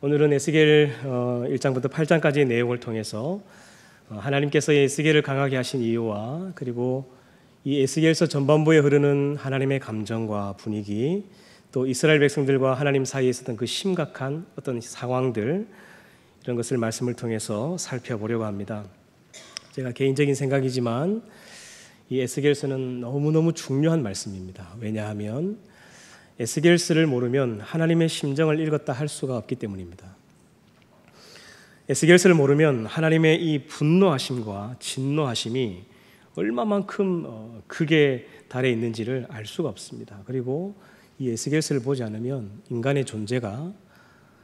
오늘은 에스겔 1장부터 8장까지의 내용을 통해서 하나님께서 에스겔을 강하게 하신 이유와 그리고 이 에스겔서 전반부에 흐르는 하나님의 감정과 분위기, 또 이스라엘 백성들과 하나님 사이에 있었던 그 심각한 어떤 상황들, 이런 것을 말씀을 통해서 살펴보려고 합니다. 제가 개인적인 생각이지만 이 에스겔서는 너무너무 중요한 말씀입니다. 왜냐하면 에스겔서를 모르면 하나님의 심정을 읽었다 할 수가 없기 때문입니다. 에스겔서를 모르면 하나님의 이 분노하심과 진노하심이 얼마만큼 크게 달해 있는지를 알 수가 없습니다. 그리고 이 에스겔서를 보지 않으면 인간의 존재가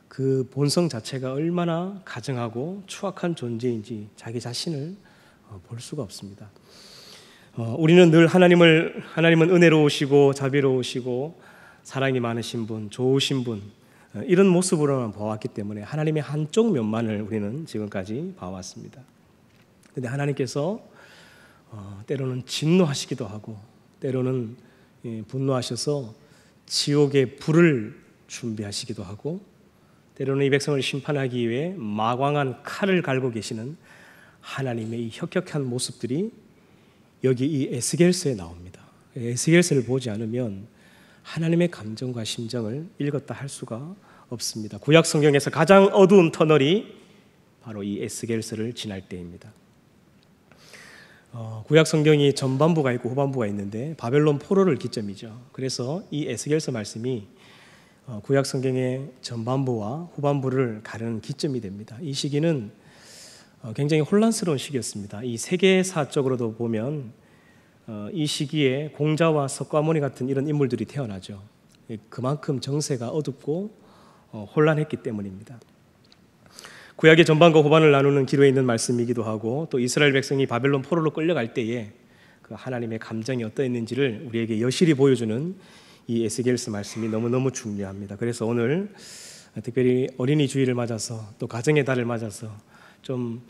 그 본성 자체가 얼마나 가증하고 추악한 존재인지 자기 자신을 볼 수가 없습니다. 우리는 늘 하나님은 은혜로우시고 자비로우시고 사랑이 많으신 분, 좋으신 분, 이런 모습으로만 봐왔기 때문에 하나님의 한쪽 면만을 우리는 지금까지 봐왔습니다. 그런데 하나님께서 때로는 진노하시기도 하고 때로는 분노하셔서 지옥의 불을 준비하시기도 하고 때로는 이 백성을 심판하기 위해 마광한 칼을 갈고 계시는 하나님의 이 혁혁한 모습들이 여기 이 에스겔서에 나옵니다. 에스겔서를 보지 않으면 하나님의 감정과 심정을 읽었다 할 수가 없습니다. 구약 성경에서 가장 어두운 터널이 바로 이 에스겔서를 지날 때입니다. 구약 성경이 전반부가 있고 후반부가 있는데 바벨론 포로를 기점이죠. 그래서 이 에스겔서 말씀이 구약 성경의 전반부와 후반부를 가르는 기점이 됩니다. 이 시기는 굉장히 혼란스러운 시기였습니다. 이 세계사적으로도 보면 이 시기에 공자와 석가모니 같은 이런 인물들이 태어나죠. 그만큼 정세가 어둡고 혼란했기 때문입니다. 구약의 전반과 후반을 나누는 기로에 있는 말씀이기도 하고 또 이스라엘 백성이 바벨론 포로로 끌려갈 때에 그 하나님의 감정이 어떠했는지를 우리에게 여실히 보여주는 이 에스겔서 말씀이 너무너무 중요합니다. 그래서 오늘 특별히 어린이 주일을 맞아서 또 가정의 달을 맞아서 좀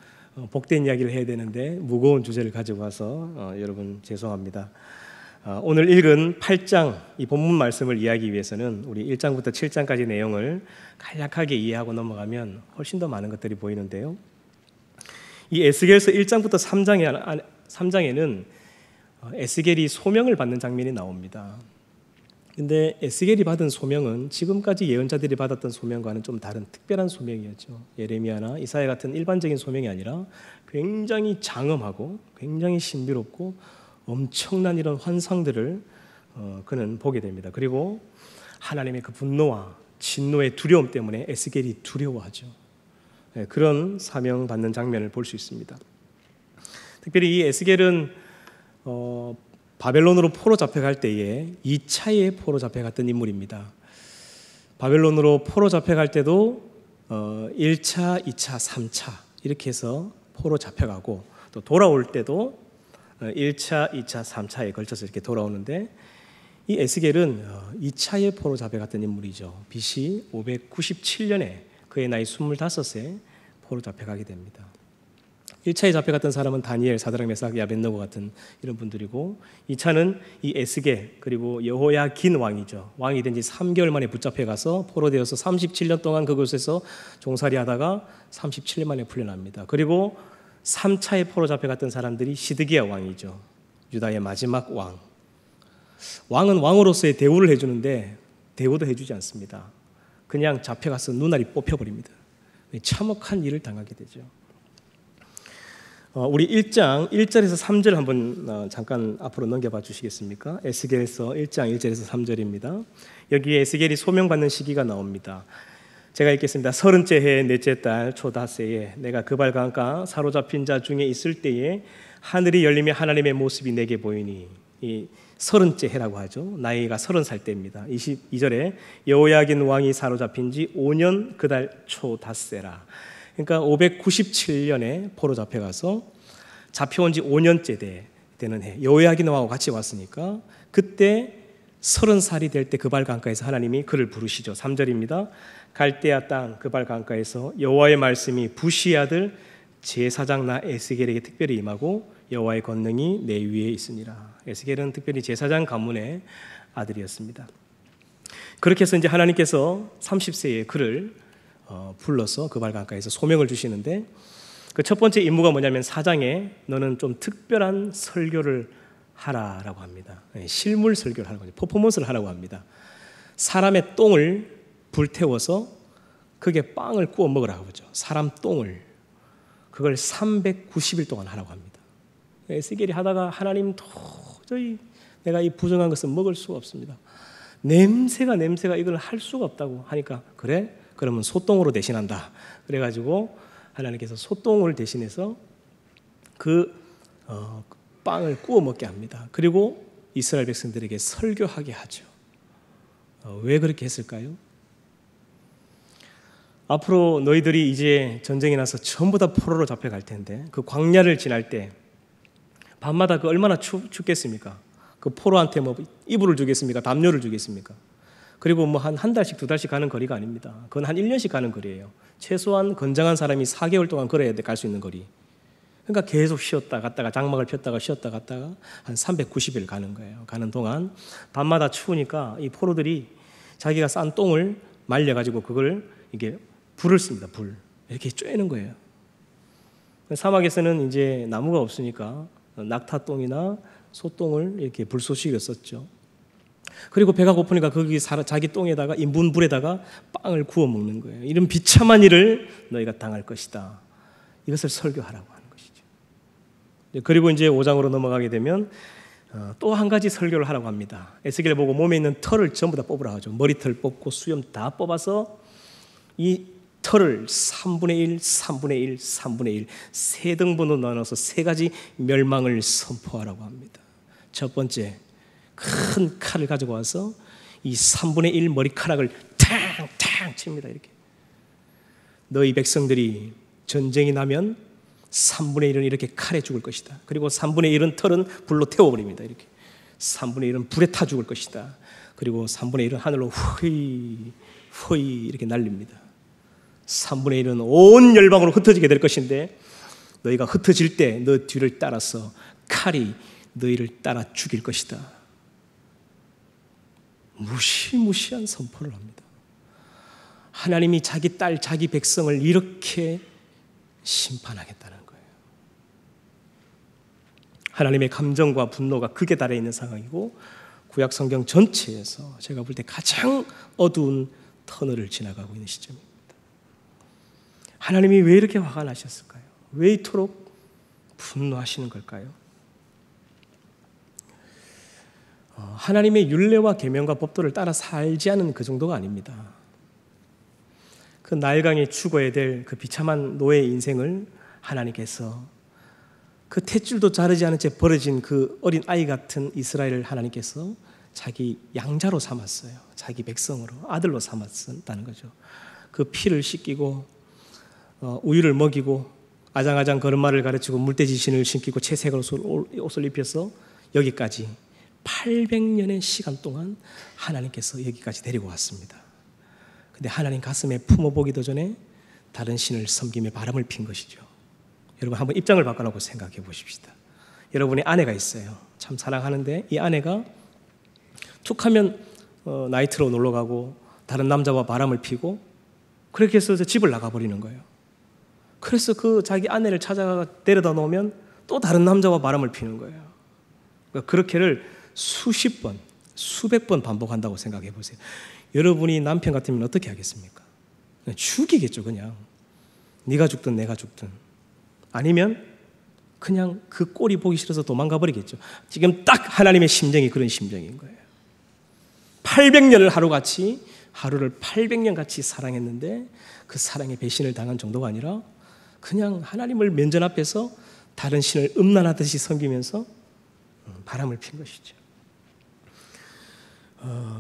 복된 이야기를 해야 되는데 무거운 주제를 가지고 와서 여러분 죄송합니다. 오늘 읽은 8장 이 본문 말씀을 이해하기 위해서는 우리 1장부터 7장까지 내용을 간략하게 이해하고 넘어가면 훨씬 더 많은 것들이 보이는데요. 이 에스겔서 1장부터 3장에는 에스겔이 소명을 받는 장면이 나옵니다. 근데 에스겔이 받은 소명은 지금까지 예언자들이 받았던 소명과는 좀 다른 특별한 소명이었죠. 예레미야나 이사야 같은 일반적인 소명이 아니라 굉장히 장엄하고 굉장히 신비롭고 엄청난 이런 환상들을 그는 보게 됩니다. 그리고 하나님의 그 분노와 진노의 두려움 때문에 에스겔이 두려워하죠. 그런 사명받는 장면을 볼 수 있습니다. 특별히 이 에스겔은 바벨론으로 포로 잡혀갈 때에 2차의 포로 잡혀갔던 인물입니다. 바벨론으로 포로 잡혀갈 때도 1차, 2차, 3차 이렇게 해서 포로 잡혀가고 또 돌아올 때도 1차, 2차, 3차에 걸쳐서 이렇게 돌아오는데 이 에스겔은 2차의 포로 잡혀갔던 인물이죠. BC 597년에 그의 나이 25세 포로 잡혀가게 됩니다. 1차에 잡혀갔던 사람은 다니엘, 사드락, 메삭, 아벳느고 같은 이런 분들이고 2차는 이 에스겔 그리고 여호야긴 왕이죠. 왕이 된 지 3개월 만에 붙잡혀가서 포로되어서 37년 동안 그곳에서 종살이 하다가 37년 만에 풀려납니다. 그리고 3차에 포로 잡혀갔던 사람들이 시드기야 왕이죠. 유다의 마지막 왕. 왕은 왕으로서의 대우를 해주는데 대우도 해주지 않습니다. 그냥 잡혀가서 눈알이 뽑혀버립니다. 참혹한 일을 당하게 되죠. 우리 1장 1절에서 3절 한번 잠깐 앞으로 넘겨봐 주시겠습니까? 에스겔서 1장 1절에서 3절입니다. 여기에 에스겔이 소명받는 시기가 나옵니다. 제가 읽겠습니다. 30째 해 넷째 달 초닷새에 내가 그발 강가 사로잡힌 자 중에 있을 때에 하늘이 열리며 하나님의 모습이 내게 보이니 이 30째 해라고 하죠. 나이가 30살 때입니다. 22절에 여호야긴 왕이 사로잡힌 지 5년 그 달 초닷새라. 그러니까 597년에 포로 잡혀가서 잡혀온 지 5년째 되는 해 여호야긴 왕하고 같이 왔으니까 그때 30살이 될 때 그발 강가에서 하나님이 그를 부르시죠. 3절입니다. 갈대아 땅 그발 강가에서 여호와의 말씀이 부시 아들 제사장 나 에스겔에게 특별히 임하고 여호와의 권능이 내 위에 있으니라. 에스겔은 특별히 제사장 가문의 아들이었습니다. 그렇게 해서 이제 하나님께서 30세에 그를 불러서 그발 강가에서 소명을 주시는데 그 첫 번째 임무가 뭐냐면 4장에 너는 좀 특별한 설교를 하라라고 합니다. 실물 설교를 하라고 합니다. 퍼포먼스를 하라고 합니다. 사람의 똥을 불태워서 그게 빵을 구워 먹으라고 하죠. 사람 똥을 그걸 390일 동안 하라고 합니다. 에스겔이 하다가 하나님 도저히 내가 이 부정한 것은 먹을 수가 없습니다. 냄새가 이걸 할 수가 없다고 하니까 그래? 그러면 소똥으로 대신한다. 그래가지고 하나님께서 소똥을 대신해서 그 빵을 구워 먹게 합니다. 그리고 이스라엘 백성들에게 설교하게 하죠. 왜 그렇게 했을까요? 앞으로 너희들이 이제 전쟁이 나서 전부 다 포로로 잡혀갈 텐데 그 광야를 지날 때 밤마다 그 얼마나 춥겠습니까? 그 포로한테 뭐 이불을 주겠습니까? 담요를 주겠습니까? 그리고 뭐 한 달씩 두 달씩 가는 거리가 아닙니다. 그건 한 1년씩 가는 거리예요. 최소한 건장한 사람이 4개월 동안 걸어야 갈 수 있는 거리. 그러니까 계속 쉬었다 갔다가 장막을 폈다가 쉬었다 갔다가 한 390일 가는 거예요. 가는 동안 밤마다 추우니까 이 포로들이 자기가 싼 똥을 말려가지고 그걸 이게 불을 씁니다. 불. 이렇게 쬐는 거예요. 사막에서는 이제 나무가 없으니까 낙타똥이나 소똥을 이렇게 불쏘시개로 썼죠. 그리고 배가 고프니까 거기 자기 똥에다가 인분불에다가 빵을 구워 먹는 거예요. 이런 비참한 일을 너희가 당할 것이다. 이것을 설교하라고 하는 것이죠. 그리고 이제 5장으로 넘어가게 되면 또 한 가지 설교를 하라고 합니다. 에스겔을 보고 몸에 있는 털을 전부 다 뽑으라고 하죠. 머리털 뽑고 수염 다 뽑아서 이 털을 3분의 1, 3분의 1, 3분의 1 세 등분으로 나눠서 세 가지 멸망을 선포하라고 합니다. 첫 번째, 큰 칼을 가지고 와서 이 3분의 1 머리카락을 탕탕 칩니다. 이렇게 너희 백성들이 전쟁이 나면 3분의 1은 이렇게 칼에 죽을 것이다. 그리고 3분의 1은 털은 불로 태워버립니다. 이렇게 3분의 1은 불에 타 죽을 것이다. 그리고 3분의 1은 하늘로 후이 이렇게 날립니다. 3분의 1은 온 열방으로 흩어지게 될 것인데 너희가 흩어질 때 너 뒤를 따라서 칼이 너희를 따라 죽일 것이다. 무시무시한 선포를 합니다. 하나님이 자기 딸, 자기 백성을 이렇게 심판하겠다는 거예요. 하나님의 감정과 분노가 극에 달해 있는 상황이고 구약 성경 전체에서 제가 볼 때 가장 어두운 터널을 지나가고 있는 시점입니다. 하나님이 왜 이렇게 화가 나셨을까요? 왜 이토록 분노하시는 걸까요? 하나님의 율례와 계명과 법도를 따라 살지 않은 그 정도가 아닙니다. 그 나일강에 죽어야 될 그 비참한 노예의 인생을 하나님께서 그 탯줄도 자르지 않은 채 버려진 그 어린 아이 같은 이스라엘을 하나님께서 자기 양자로 삼았어요. 자기 백성으로 아들로 삼았다는 거죠. 그 피를 씻기고 우유를 먹이고 아장아장 걸음마를 가르치고 물돼지 신을 신기고 채색으로 옷을 입혀서 여기까지 800년의 시간 동안 하나님께서 여기까지 데리고 왔습니다. 근데 하나님 가슴에 품어보기도 전에 다른 신을 섬김에 바람을 핀 것이죠. 여러분 한번 입장을 바꿔놓고 생각해 보십시다. 여러분의 아내가 있어요. 참 사랑하는데 이 아내가 툭하면 나이트로 놀러가고 다른 남자와 바람을 피고 그렇게 해서 집을 나가버리는 거예요. 그래서 그 자기 아내를 찾아가 데려다 놓으면 또 다른 남자와 바람을 피는 거예요. 그러니까 그렇게를 수십 번, 수백 번 반복한다고 생각해 보세요. 여러분이 남편 같으면 어떻게 하겠습니까? 그냥 죽이겠죠. 그냥 네가 죽든 내가 죽든. 아니면 그냥 그 꼴이 보기 싫어서 도망가 버리겠죠. 지금 딱 하나님의 심정이 그런 심정인 거예요. 800년을 하루를 800년 같이 사랑했는데 그 사랑에 배신을 당한 정도가 아니라 그냥 하나님을 면전 앞에서 다른 신을 음란하듯이 섬기면서 바람을 핀 것이죠.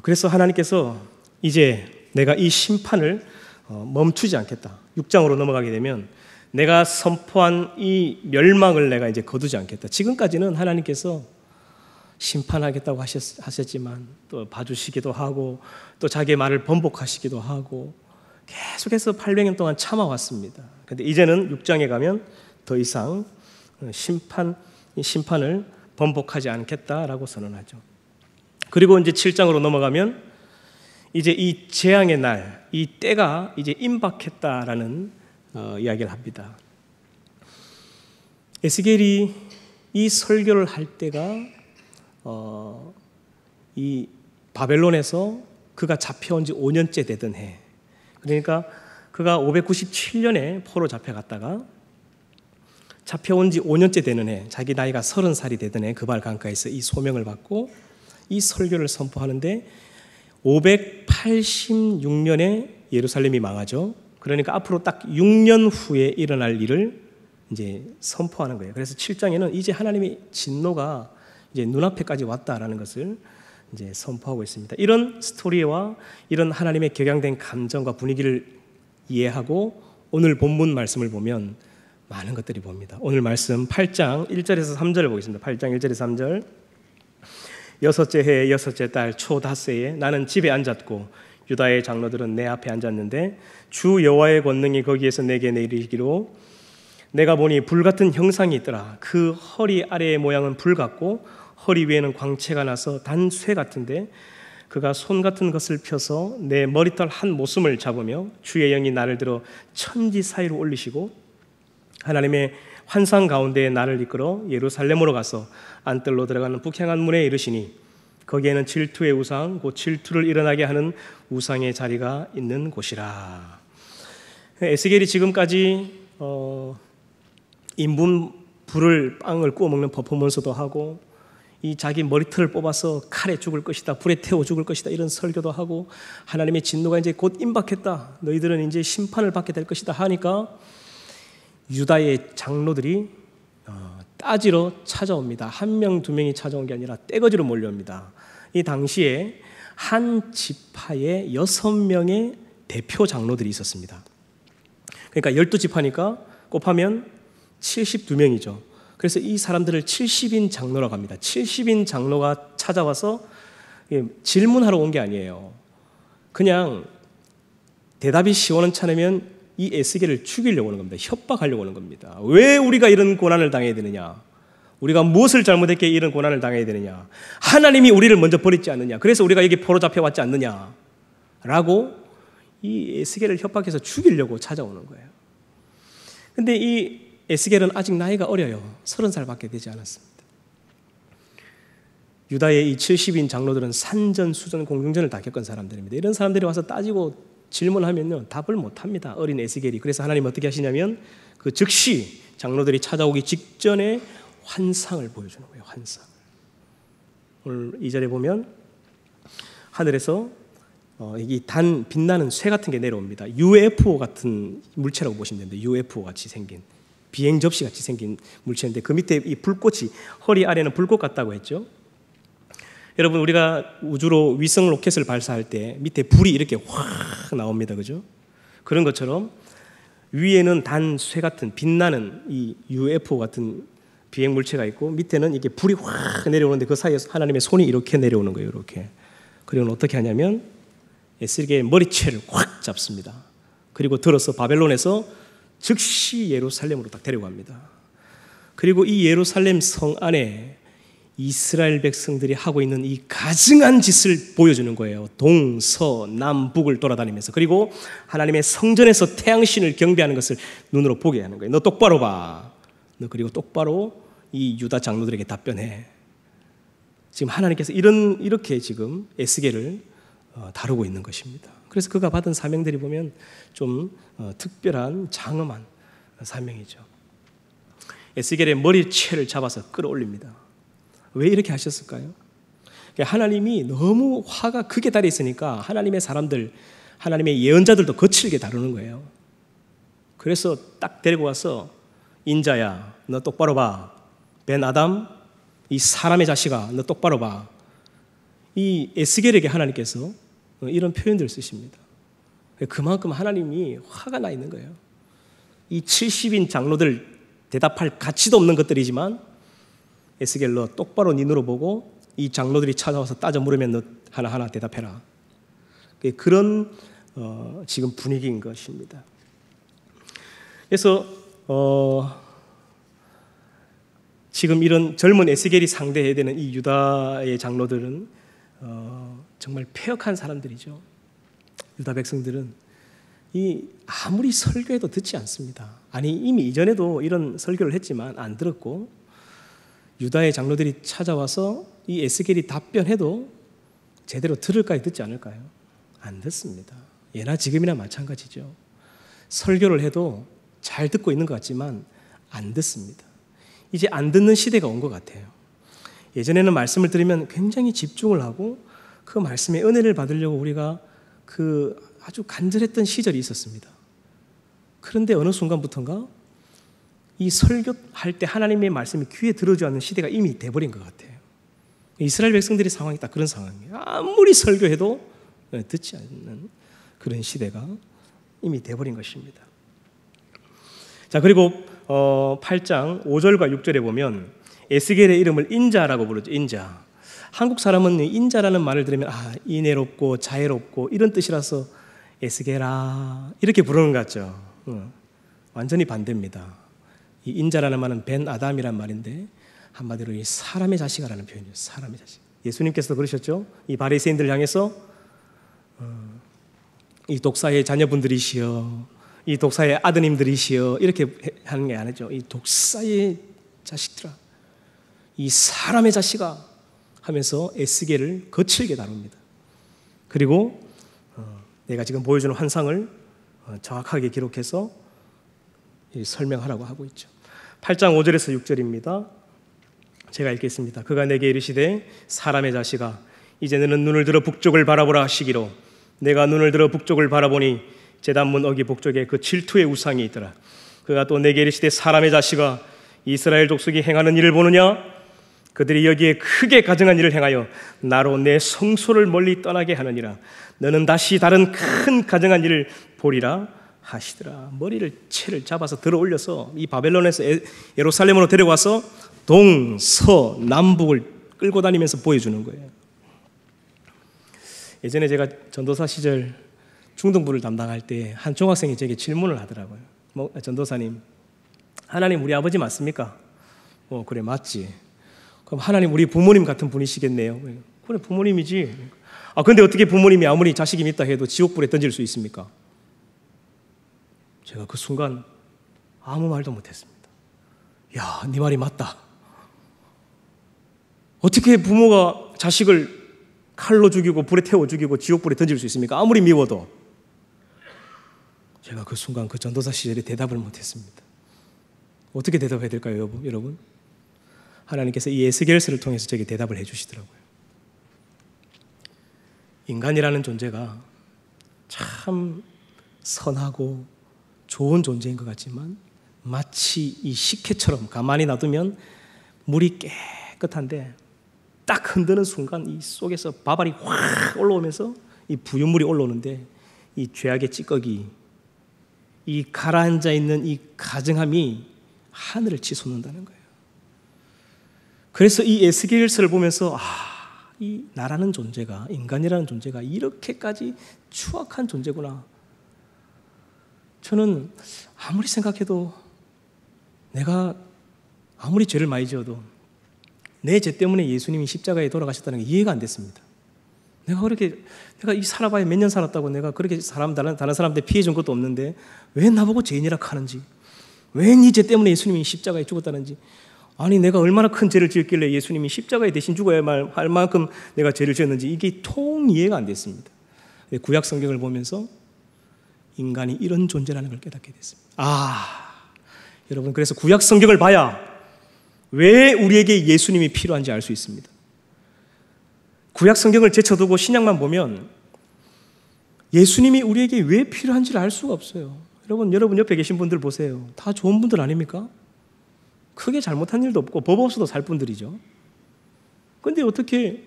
그래서 하나님께서 이제 내가 이 심판을 멈추지 않겠다. 6장으로 넘어가게 되면 내가 선포한 이 멸망을 내가 이제 거두지 않겠다. 지금까지는 하나님께서 심판하겠다고 하셨지만 또 봐주시기도 하고 또 자기의 말을 번복하시기도 하고 계속해서 800년 동안 참아왔습니다. 그런데 이제는 6장에 가면 더 이상 심판을 번복하지 않겠다라고 선언하죠. 그리고 이제 7장으로 넘어가면 이제 이 재앙의 날, 이 때가 이제 임박했다라는 이야기를 합니다. 에스겔이 이 설교를 할 때가 이 바벨론에서 그가 잡혀온 지 5년째 되던 해. 그러니까 그가 597년에 포로 잡혀갔다가 잡혀온 지 5년째 되는 해, 자기 나이가 30살이 되던 해 그발 강가에서 이 소명을 받고 이 설교를 선포하는데 586년에 예루살렘이 망하죠. 그러니까 앞으로 딱 6년 후에 일어날 일을 이제 선포하는 거예요. 그래서 7장에는 이제 하나님의 진노가 이제 눈앞에까지 왔다라는 것을 이제 선포하고 있습니다. 이런 스토리와 이런 하나님의 격양된 감정과 분위기를 이해하고 오늘 본문 말씀을 보면 많은 것들이 보입니다. 오늘 말씀 8장 1절에서 3절을 보겠습니다. 8장 1절에서 3절. 여섯째 해 여섯째 달 초닷새에 나는 집에 앉았고 유다의 장로들은 내 앞에 앉았는데 주 여호와의 권능이 거기에서 내게 내리기로 내가 보니 불같은 형상이 있더라. 그 허리 아래의 모양은 불 같고 허리 위에는 광채가 나서 단쇠 같은데 그가 손 같은 것을 펴서 내 머리털 한 모숨을 잡으며 주의 영이 나를 들어 천지 사이로 올리시고 하나님의 환상 가운데 나를 이끌어 예루살렘으로 가서 안뜰로 들어가는 북향한 문에 이르시니 거기에는 질투의 우상 곧 질투를 일어나게 하는 우상의 자리가 있는 곳이라. 에스겔이 지금까지 인분 불을 빵을 구워 먹는 퍼포먼스도 하고 이 자기 머리털을 뽑아서 칼에 죽을 것이다, 불에 태워 죽을 것이다 이런 설교도 하고 하나님의 진노가 이제 곧 임박했다, 너희들은 이제 심판을 받게 될 것이다 하니까 유다의 장로들이 따지러 찾아옵니다. 한 명, 두 명이 찾아온 게 아니라 떼거지로 몰려옵니다. 이 당시에 한 지파에 6명의 대표 장로들이 있었습니다. 그러니까 12지파니까 곱하면 72명이죠. 그래서 이 사람들을 70인 장로라고 합니다. 70인 장로가 찾아와서 질문하러 온 게 아니에요. 그냥 대답이 시원찮으면 이 에스겔을 죽이려고 하는 겁니다. 협박하려고 하는 겁니다. 왜 우리가 이런 고난을 당해야 되느냐? 우리가 무엇을 잘못했기에 이런 고난을 당해야 되느냐? 하나님이 우리를 먼저 버리지 않느냐? 그래서 우리가 여기 포로 잡혀왔지 않느냐? 라고 이 에스겔을 협박해서 죽이려고 찾아오는 거예요. 근데 이 에스겔은 아직 나이가 어려요. 30살밖에 되지 않았습니다. 유다의 이 70인 장로들은 산전수전 공중전을 다 겪은 사람들입니다. 이런 사람들이 와서 따지고 질문하면요 답을 못합니다. 어린 에스겔이. 그래서 하나님 어떻게 하시냐면 그 즉시 장로들이 찾아오기 직전에 환상을 보여주는 거예요. 환상. 오늘 2절에 보면 하늘에서 이 단 빛나는 쇠 같은 게 내려옵니다. UFO 같은 물체라고 보시면 됩니다. UFO 같이 생긴 비행 접시 같이 생긴 물체인데 그 밑에 이 불꽃이 허리 아래는 불꽃 같다고 했죠. 여러분 우리가 우주로 위성 로켓을 발사할 때 밑에 불이 이렇게 확 나옵니다. 그죠? 그런 것처럼 위에는 단쇠 같은 빛나는 이 UFO 같은 비행 물체가 있고 밑에는 이게 불이 확 내려오는데 그 사이에서 하나님의 손이 이렇게 내려오는 거예요. 이렇게. 그리고 어떻게 하냐면 에스겔의 머리채를 확 잡습니다. 그리고 들어서 바벨론에서 즉시 예루살렘으로 딱 데려갑니다. 그리고 이 예루살렘 성 안에 이스라엘 백성들이 하고 있는 이 가증한 짓을 보여주는 거예요. 동, 서, 남, 북을 돌아다니면서. 그리고 하나님의 성전에서 태양신을 경배하는 것을 눈으로 보게 하는 거예요. 너 똑바로 봐. 너 그리고 똑바로 이 유다 장로들에게 답변해. 지금 하나님께서 이렇게 지금 에스겔을 다루고 있는 것입니다. 그래서 그가 받은 사명들이 보면 좀 특별한 장엄한 사명이죠. 에스겔의 머리채를 잡아서 끌어올립니다. 왜 이렇게 하셨을까요? 하나님이 너무 화가 극에 달해 있으니까 하나님의 사람들, 하나님의 예언자들도 거칠게 다루는 거예요. 그래서 딱 데리고 와서 인자야, 너 똑바로 봐. 벤 아담, 이 사람의 자식아, 너 똑바로 봐. 이 에스겔에게 하나님께서 이런 표현들을 쓰십니다. 그만큼 하나님이 화가 나 있는 거예요. 이 70인 장로들 대답할 가치도 없는 것들이지만 에스겔 너 똑바로 네 눈으로 보고 이 장로들이 찾아와서 따져 물으면 너 하나하나 대답해라. 그런 지금 분위기인 것입니다. 그래서 지금 이런 젊은 에스겔이 상대해야 되는 이 유다의 장로들은 정말 패역한 사람들이죠. 유다 백성들은 아무리 설교해도 듣지 않습니다. 아니 이미 이전에도 이런 설교를 했지만 안 들었고, 유다의 장로들이 찾아와서 이 에스겔이 답변해도 제대로 들을까요, 듣지 않을까요? 안 듣습니다. 예나 지금이나 마찬가지죠. 설교를 해도 잘 듣고 있는 것 같지만 안 듣습니다. 이제 안 듣는 시대가 온 것 같아요. 예전에는 말씀을 들으면 굉장히 집중을 하고 그 말씀의 은혜를 받으려고 우리가 아주 간절했던 시절이 있었습니다. 그런데 어느 순간부터인가 이 설교할 때 하나님의 말씀이 귀에 들어오지 않는 시대가 이미 돼버린 것 같아요. 이스라엘 백성들의 상황이 딱 그런 상황이에요. 아무리 설교해도 듣지 않는 그런 시대가 이미 돼버린 것입니다. 자, 그리고 8장 5절과 6절에 보면 에스겔의 이름을 인자라고 부르죠. 인자. 한국 사람은 인자라는 말을 들으면 인애롭고 자애롭고 이런 뜻이라서 에스겔아 이렇게 부르는 것 같죠. 완전히 반대입니다. 이 인자라는 말은 벤 아담이란 말인데 한마디로 이 사람의 자식이라는 표현이에요. 사람의 자식. 예수님께서 그러셨죠. 이 바리새인들 향해서 이 독사의 자녀분들이시여, 이 독사의 아드님들이시여 이렇게 하는 게 아니죠. 이 독사의 자식들아, 이 사람의 자식아 하면서 에스겔을 거칠게 다룹니다. 그리고 내가 지금 보여주는 환상을 정확하게 기록해서 설명하라고 하고 있죠. 8장 5절에서 6절입니다. 제가 읽겠습니다. 그가 내게 이르시되 사람의 자식아 이제 너는 눈을 들어 북쪽을 바라보라 하시기로 내가 눈을 들어 북쪽을 바라보니 제단문 어기 북쪽에 그 질투의 우상이 있더라. 그가 또 내게 이르시되 사람의 자식아 이스라엘 족속이 행하는 일을 보느냐? 그들이 여기에 크게 가증한 일을 행하여 나로 내 성소를 멀리 떠나게 하느니라. 너는 다시 다른 큰 가증한 일을 보리라 하시더라. 머리를 채를 잡아서 들어 올려서 이 바벨론에서 예루살렘으로 데려와서 동, 서, 남북을 끌고 다니면서 보여주는 거예요. 예전에 제가 전도사 시절 중등부를 담당할 때 한 중학생이 제게 질문을 하더라고요. 전도사님, 하나님 우리 아버지 맞습니까? 그래 맞지. 그럼 하나님 우리 부모님 같은 분이시겠네요. 그래 부모님이지. 근데 어떻게 부모님이 아무리 자식이 있다 해도 지옥불에 던질 수 있습니까? 제가 그 순간 아무 말도 못했습니다. 야, 네 말이 맞다. 어떻게 부모가 자식을 칼로 죽이고 불에 태워 죽이고 지옥불에 던질 수 있습니까? 아무리 미워도. 제가 그 순간 그 전도사 시절에 대답을 못했습니다. 어떻게 대답해야 될까요, 여러분? 하나님께서 이 에스겔서를 통해서 제게 대답을 해주시더라고요. 인간이라는 존재가 참 선하고 좋은 존재인 것 같지만 마치 이 식혜처럼 가만히 놔두면 물이 깨끗한데 딱 흔드는 순간 이 속에서 바발이 확 올라오면서 이 부유물이 올라오는데 이 죄악의 찌꺼기, 이 가라앉아 있는 이 가증함이 하늘을 치솟는다는 거예요. 그래서 이 에스겔서를 보면서 이 나라는 존재가, 인간이라는 존재가 이렇게까지 추악한 존재구나. 저는 아무리 생각해도 내가 아무리 죄를 많이 지어도 내 죄 때문에 예수님이 십자가에 돌아가셨다는 게 이해가 안 됐습니다. 내가 이 살아봐야 몇 년 살았다고 내가 그렇게 다른 사람한테 피해 준 것도 없는데 왜 나보고 죄인이라 하는지, 왜 네 죄 때문에 예수님이 십자가에 죽었다는지, 아니 내가 얼마나 큰 죄를 지었길래 예수님이 십자가에 대신 죽어야 할 만큼 내가 죄를 지었는지 이게 통 이해가 안 됐습니다. 구약 성경을 보면서 인간이 이런 존재라는 걸 깨닫게 됐습니다. 여러분, 그래서 구약 성경을 봐야 왜 우리에게 예수님이 필요한지 알 수 있습니다. 구약 성경을 제쳐두고 신약만 보면 예수님이 우리에게 왜 필요한지를 알 수가 없어요. 여러분 옆에 계신 분들 보세요. 다 좋은 분들 아닙니까? 크게 잘못한 일도 없고 법 없어도 살 분들이죠. 그런데 어떻게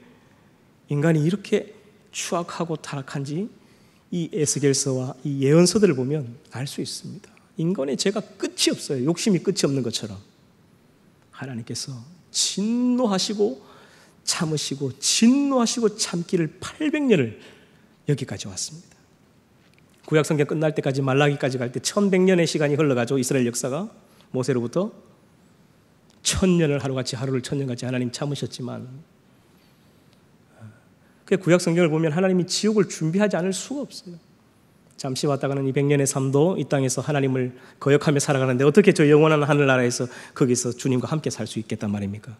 인간이 이렇게 추악하고 타락한지 이 에스겔서와 이 예언서들을 보면 알 수 있습니다. 인간의 죄가 끝이 없어요. 욕심이 끝이 없는 것처럼 하나님께서 진노하시고 참으시고 진노하시고 참기를 800년을 여기까지 왔습니다. 구약성경 끝날 때까지 말라기까지 갈 때 1100년의 시간이 흘러가죠. 이스라엘 역사가 모세로부터 1000년을 하루같이 하루를 1000년같이 하나님 참으셨지만 그 구약성경을 보면 하나님이 지옥을 준비하지 않을 수가 없어요. 잠시 왔다가는 이 100년의 삶도 이 땅에서 하나님을 거역하며 살아가는데 어떻게 저 영원한 하늘나라에서 거기서 주님과 함께 살 수 있겠단 말입니까?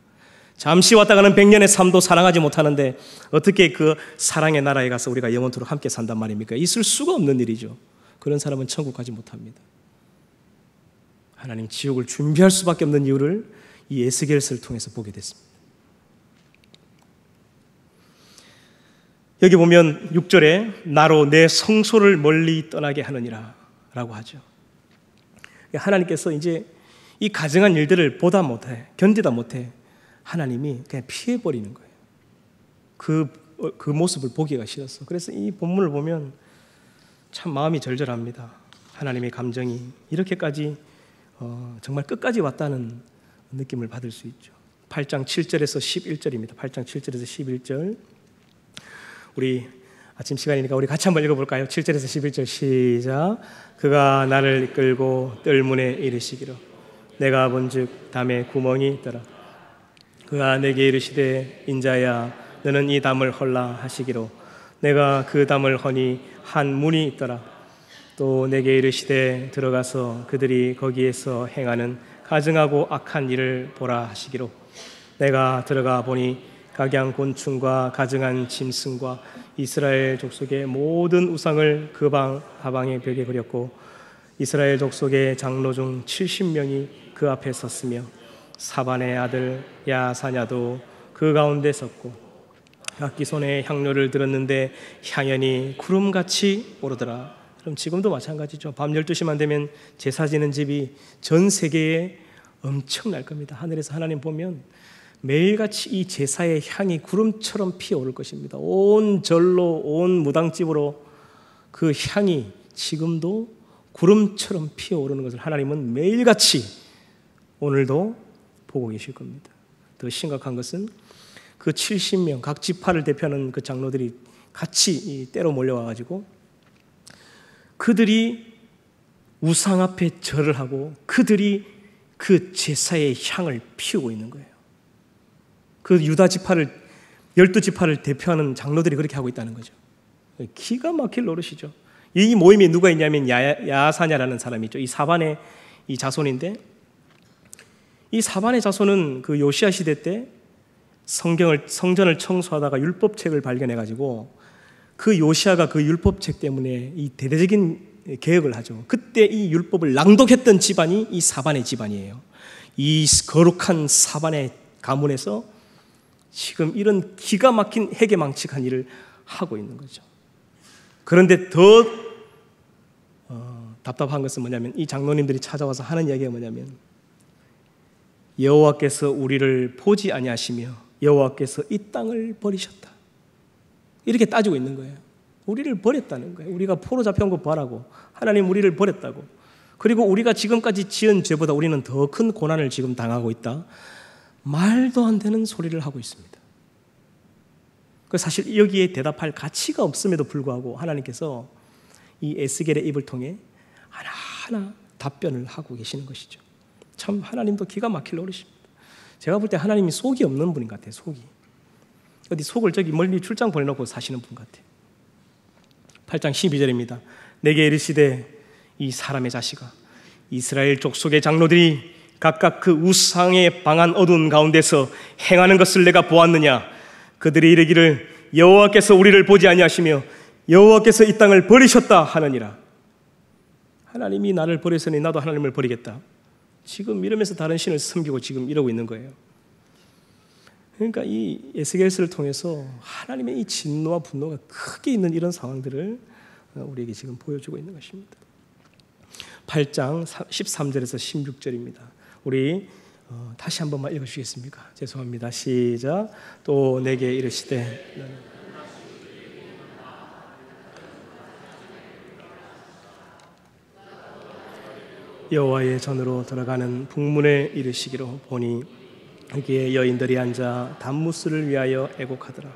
잠시 왔다가는 100년의 삶도 사랑하지 못하는데 어떻게 그 사랑의 나라에 가서 우리가 영원토록 함께 산단 말입니까? 있을 수가 없는 일이죠. 그런 사람은 천국 가지 못합니다. 하나님 지옥을 준비할 수밖에 없는 이유를 이 에스겔서를 통해서 보게 됐습니다. 여기 보면 6절에 나로 내 성소를 멀리 떠나게 하느니라 라고 하죠. 하나님께서 이제 이 가증한 일들을 보다 못해, 견디다 못해 하나님이 그냥 피해버리는 거예요. 그 모습을 보기가 싫었어. 그래서 이 본문을 보면 참 마음이 절절합니다. 하나님의 감정이 이렇게까지 정말 끝까지 왔다는 느낌을 받을 수 있죠. 8장 7절에서 11절입니다. 8장 7절에서 11절. 우리 아침 시간이니까 우리 같이 한번 읽어볼까요? 7절에서 11절 시작. 그가 나를 이끌고 뜰문에 이르시기로 내가 본즉 담에 구멍이 있더라. 그가 내게 이르시되 인자야 너는 이 담을 헐라 하시기로 내가 그 담을 허니 한 문이 있더라. 또 내게 이르시되 들어가서 그들이 거기에서 행하는 가증하고 악한 일을 보라 하시기로 내가 들어가 보니 각양 곤충과 가증한 짐승과 이스라엘 족속의 모든 우상을 그 방 하방의 벽에 그렸고 이스라엘 족속의 장로 중 70명이 그 앞에 섰으며 사반의 아들 야사냐도 그 가운데 섰고 각기 손에 향료를 들었는데 향연이 구름같이 오르더라. 그럼 지금도 마찬가지죠. 밤 12시만 되면 제사 지는 집이 전 세계에 엄청날 겁니다. 하늘에서 하나님 보면 매일같이 이 제사의 향이 구름처럼 피어오를 것입니다. 온 절로 온 무당집으로 그 향이 지금도 구름처럼 피어오르는 것을 하나님은 매일같이 오늘도 보고 계실 겁니다. 더 심각한 것은 그 70명 각 지파를 대표하는 그 장로들이 같이 때로 몰려와가지고 그들이 우상 앞에 절을 하고 그들이 그 제사의 향을 피우고 있는 거예요. 그 유다 지파를 12지파를 대표하는 장로들이 그렇게 하고 있다는 거죠. 기가 막힐 노릇이죠. 이 모임에 누가 있냐면 야사냐라는 사람이죠. 이 사반의 이 자손인데 이 사반의 자손은 그 요시야 시대 때 성전을 청소하다가 율법책을 발견해가지고 그 요시야가 그 율법책 때문에 이 대대적인 개혁을 하죠. 그때 이 율법을 낭독했던 집안이 이 사반의 집안이에요. 이 거룩한 사반의 가문에서 지금 이런 기가 막힌 해괴망측한 일을 하고 있는 거죠. 그런데 더 답답한 것은 뭐냐면 이 장로님들이 찾아와서 하는 이야기가 뭐냐면 여호와께서 우리를 보지 아니하시며 여호와께서 이 땅을 버리셨다. 이렇게 따지고 있는 거예요. 우리를 버렸다는 거예요. 우리가 포로 잡혀온 거 봐라고. 하나님 우리를 버렸다고. 그리고 우리가 지금까지 지은 죄보다 우리는 더 큰 고난을 지금 당하고 있다. 말도 안 되는 소리를 하고 있습니다. 사실 여기에 대답할 가치가 없음에도 불구하고 하나님께서 이 에스겔의 입을 통해 하나하나 답변을 하고 계시는 것이죠. 참 하나님도 기가 막힐 노릇입니다. 제가 볼 때 하나님이 속이 없는 분인 것 같아요. 속이. 어디 속을 저기 멀리 출장 보내놓고 사시는 분 같아요. 8장 12절입니다. 내게 이르시되 이 사람의 자식아 이스라엘 족속의 장로들이 각각 그 우상의 방한 어두운 가운데서 행하는 것을 내가 보았느냐. 그들이 이르기를 여호와께서 우리를 보지 아니하시며 여호와께서 이 땅을 버리셨다 하느니라. 하나님이 나를 버렸으니 나도 하나님을 버리겠다. 지금 이러면서 다른 신을 섬기고 지금 이러고 있는 거예요. 그러니까 이 에스겔서를 통해서 하나님의 이 진노와 분노가 크게 있는 이런 상황들을 우리에게 지금 보여주고 있는 것입니다. 8장 13절에서 16절입니다. 우리 다시 한 번만 읽어주시겠습니까? 죄송합니다. 시작. 또 내게 이르시되 여호와의 전으로 들어가는 북문에 이르시기로 보니 여기에 여인들이 앉아 단무스를 위하여 애곡하더라.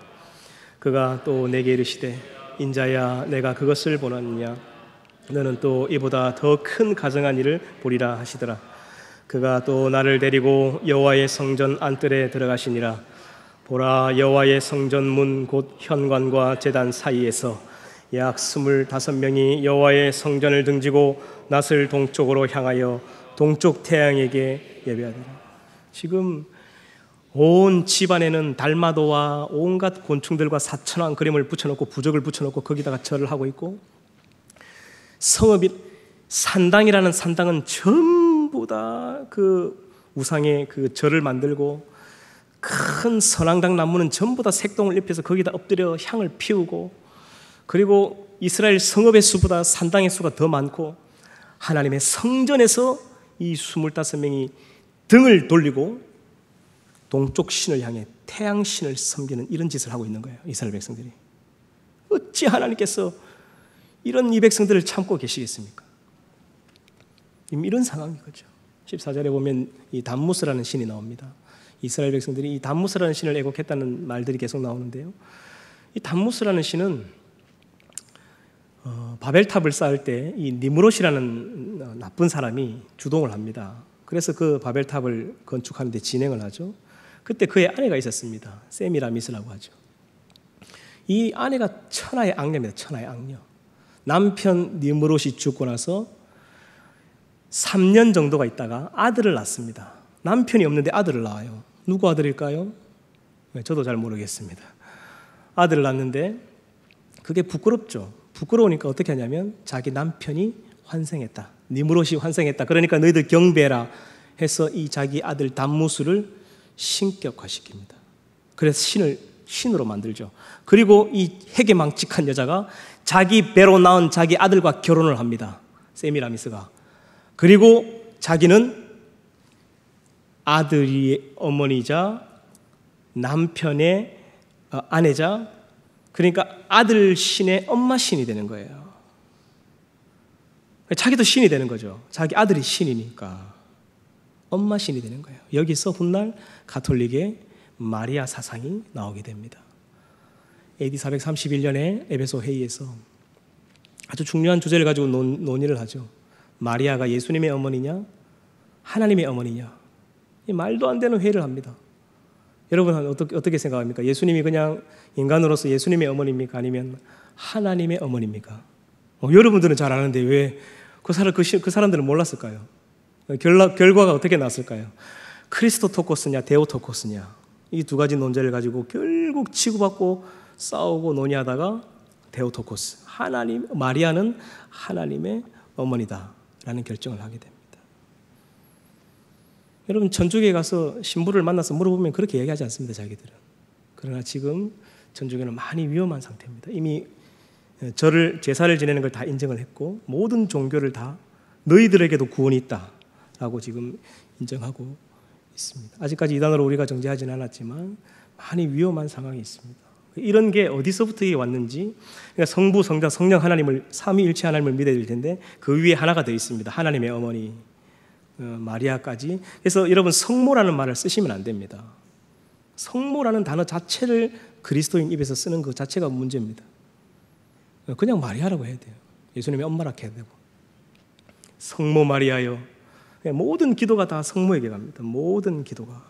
그가 또 내게 이르시되 인자야 내가 그것을 보았느냐. 너는 또 이보다 더 큰 가증한 일을 보리라 하시더라. 그가 또 나를 데리고 여호와의 성전 안뜰에 들어가시니라. 보라 여호와의 성전 문 곧 현관과 제단 사이에서 약 25명이 여호와의 성전을 등지고 낫을 동쪽으로 향하여 동쪽 태양에게 예배하더라. 지금 온 집안에는 달마도와 온갖 곤충들과 사천왕 그림을 붙여놓고 부적을 붙여놓고 거기다가 절을 하고 있고, 성읍이 산당이라는 산당은 전부 다 그 우상의 그 절을 만들고, 큰 선앙당 나무는 전부 다 색동을 입혀서 거기다 엎드려 향을 피우고, 그리고 이스라엘 성읍의 수보다 산당의 수가 더 많고, 하나님의 성전에서 이 25명이 등을 돌리고 동쪽 신을 향해 태양 신을 섬기는 이런 짓을 하고 있는 거예요. 이스라엘 백성들이. 어찌 하나님께서 이런 이 백성들을 참고 계시겠습니까? 이런 상황인 거죠. 14절에 보면 이 담무스라는 신이 나옵니다. 이스라엘 백성들이 이 담무스라는 신을 애곡했다는 말들이 계속 나오는데요. 이 담무스라는 신은 바벨탑을 쌓을 때 이 니므롯이라는 나쁜 사람이 주동을 합니다. 그래서 그 바벨탑을 건축하는 데 진행을 하죠. 그때 그의 아내가 있었습니다. 세미라미스라고 하죠. 이 아내가 천하의 악녀입니다. 천하의 악녀. 남편 니므롯이 죽고 나서 3년 정도가 있다가 아들을 낳습니다. 남편이 없는데 아들을 낳아요. 누구 아들일까요? 저도 잘 모르겠습니다. 아들을 낳는데 그게 부끄럽죠. 부끄러우니까 어떻게 하냐면 자기 남편이 환생했다. 니므롯이 환생했다. 그러니까 너희들 경배해라 해서 이 자기 아들 담무스를 신격화시킵니다. 그래서 신을 신으로 만들죠. 그리고 이 해괴망측한 여자가 자기 배로 낳은 자기 아들과 결혼을 합니다. 세미라미스가. 그리고 자기는 아들이 어머니자 남편의 아내자, 그러니까 아들 신의 엄마 신이 되는 거예요. 자기도 신이 되는 거죠. 자기 아들이 신이니까 엄마 신이 되는 거예요. 여기서 훗날 가톨릭의 마리아 사상이 나오게 됩니다. AD 431년에 에베소 회의에서 아주 중요한 주제를 가지고 논의를 하죠. 마리아가 예수님의 어머니냐 하나님의 어머니냐. 이 말도 안 되는 회의를 합니다. 여러분 어떻게 생각합니까? 예수님이 그냥 인간으로서 예수님의 어머니입니까? 아니면 하나님의 어머니입니까? 여러분들은 잘 아는데 왜 그 사람들은 몰랐을까요? 결과가 어떻게 났을까요? 크리스토토코스냐 데오토코스냐, 이 두 가지 논제를 가지고 결국 치고받고 싸우고 논의하다가 데오토코스, 마리아는 하나님의 어머니다라는 결정을 하게 됩니다. 여러분 천주교에 가서 신부를 만나서 물어보면 그렇게 얘기하지 않습니다. 자기들은. 그러나 지금 천주교는 많이 위험한 상태입니다. 이미 제사를 지내는 걸 다 인정을 했고 모든 종교를 다 너희들에게도 구원이 있다라고 지금 인정하고 있습니다. 아직까지 이단으로 우리가 정죄하지는 않았지만 많이 위험한 상황이 있습니다. 이런 게 어디서부터 왔는지, 그러니까 성부, 성자, 성령 하나님을 삼위일체 하나님을 믿어야 될 텐데 그 위에 하나가 더 있습니다. 하나님의 어머니 마리아까지. 그래서 여러분 성모라는 말을 쓰시면 안 됩니다. 성모라는 단어 자체를 그리스도인 입에서 쓰는 것 자체가 문제입니다. 그냥 마리아라고 해야 돼요. 예수님의 엄마라고 해야 되고. 성모 마리아여. 모든 기도가 다 성모에게 갑니다. 모든 기도가.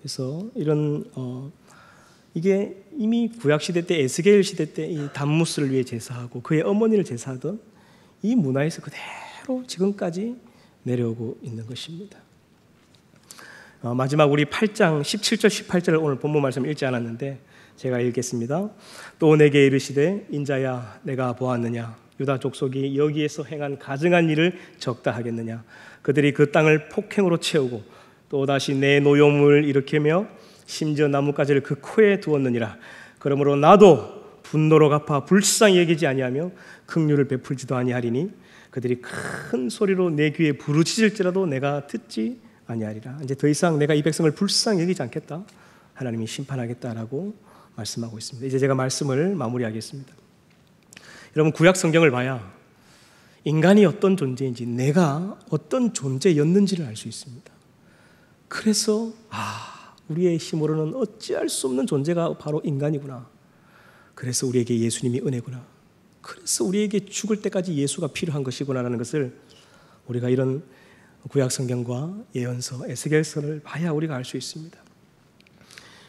그래서 이런 이게 이미 구약 시대 때 에스겔 시대 때 이 담무스를 위해 제사하고 그의 어머니를 제사하던 이 문화에서 그대로 지금까지 내려오고 있는 것입니다. 마지막 우리 8장 17절 18절을 오늘 본문 말씀 읽지 않았는데 제가 읽겠습니다. 또 내게 이르시되 인자야 내가 보았느냐 유다 족속이 여기에서 행한 가증한 일을 적다 하겠느냐. 그들이 그 땅을 폭행으로 채우고 또다시 내 노여움을 일으키며 심지어 나뭇가지를 그 코에 두었느니라. 그러므로 나도 분노로 갚아 불쌍히 여기지 아니하며 긍휼을 베풀지도 아니하리니 그들이 큰 소리로 내 귀에 부르짖을지라도 내가 듣지 아니하리라. 이제 더 이상 내가 이 백성을 불쌍히 여기지 않겠다. 하나님이 심판하겠다라고 말씀하고 있습니다. 이제 제가 말씀을 마무리하겠습니다. 여러분 구약 성경을 봐야 인간이 어떤 존재인지 내가 어떤 존재였는지를 알 수 있습니다. 그래서 우리의 힘으로는 어찌할 수 없는 존재가 바로 인간이구나. 그래서 우리에게 예수님이 은혜구나. 그래서 우리에게 죽을 때까지 예수가 필요한 것이구나라는 것을 우리가 이런 구약 성경과 예언서, 에스겔서를 봐야 우리가 알 수 있습니다.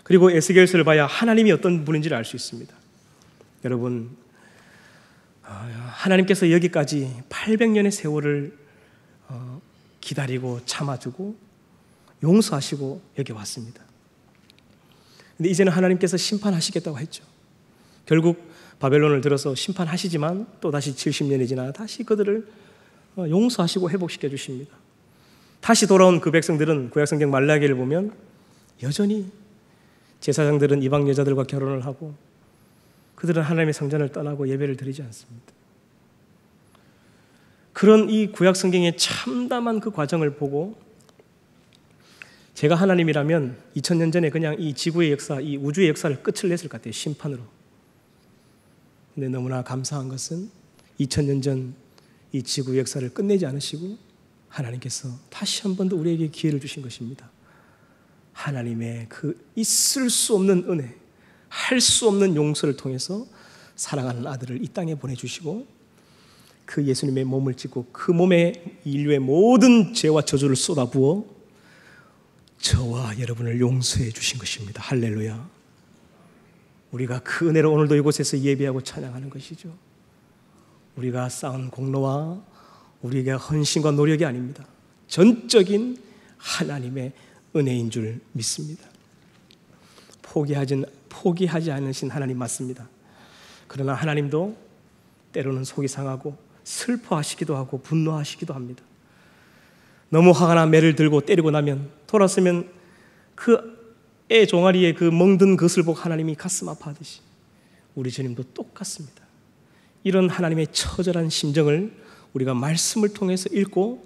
그리고 에스겔서를 봐야 하나님이 어떤 분인지를 알 수 있습니다. 여러분, 하나님께서 여기까지 800년의 세월을 기다리고 참아주고 용서하시고 여기 왔습니다. 근데 이제는 하나님께서 심판하시겠다고 했죠. 결국 바벨론을 들어서 심판하시지만 또다시 70년이 지나 다시 그들을 용서하시고 회복시켜 주십니다. 다시 돌아온 그 백성들은 구약성경 말라기를 보면 여전히 제사장들은 이방 여자들과 결혼을 하고 그들은 하나님의 성전을 떠나고 예배를 드리지 않습니다. 그런 이 구약성경의 참담한 그 과정을 보고 제가 하나님이라면 2000년 전에 그냥 이 지구의 역사, 이 우주의 역사를 끝을 냈을 것 같아요. 심판으로. 근데 너무나 감사한 것은 2000년 전 이 지구의 역사를 끝내지 않으시고 하나님께서 다시 한 번 더 우리에게 기회를 주신 것입니다. 하나님의 그 있을 수 없는 은혜, 할 수 없는 용서를 통해서 사랑하는 아들을 이 땅에 보내주시고 그 예수님의 몸을 찢고 그 몸에 인류의 모든 죄와 저주를 쏟아부어 저와 여러분을 용서해 주신 것입니다. 할렐루야. 우리가 그 은혜를 오늘도 이곳에서 예배하고 찬양하는 것이죠. 우리가 쌓은 공로와 우리에게 헌신과 노력이 아닙니다. 전적인 하나님의 은혜인 줄 믿습니다. 포기하지 않으신 하나님 맞습니다. 그러나 하나님도 때로는 속이 상하고 슬퍼하시기도 하고 분노하시기도 합니다. 너무 화가 나 매를 들고 때리고 나면 돌아서면 그 애 종아리에 그 멍든 것을 보고 하나님이 가슴 아파하듯이 우리 주님도 똑같습니다. 이런 하나님의 처절한 심정을 우리가 말씀을 통해서 읽고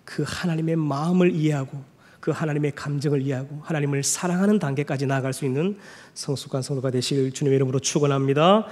그 하나님의 마음을 이해하고 그 하나님의 감정을 이해하고 하나님을 사랑하는 단계까지 나아갈 수 있는 성숙한 성도가 되시길 주님의 이름으로 축원합니다.